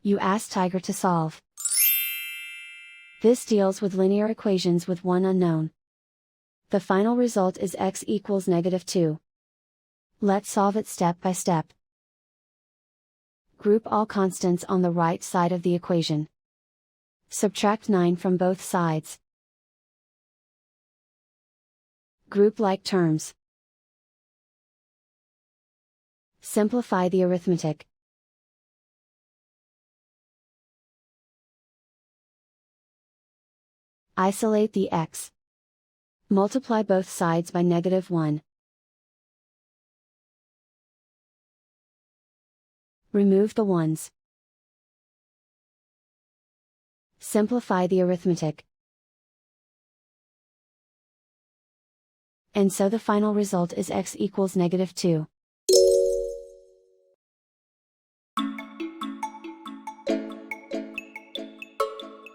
You ask Tiger to solve. This deals with linear equations with one unknown. The final result is x equals -2. Let's solve it step by step. Group all constants on the right side of the equation. Subtract 9 from both sides. Group like terms. Simplify the arithmetic. Isolate the x. Multiply both sides by -1. Remove the ones. Simplify the arithmetic. And so the final result is x equals -2.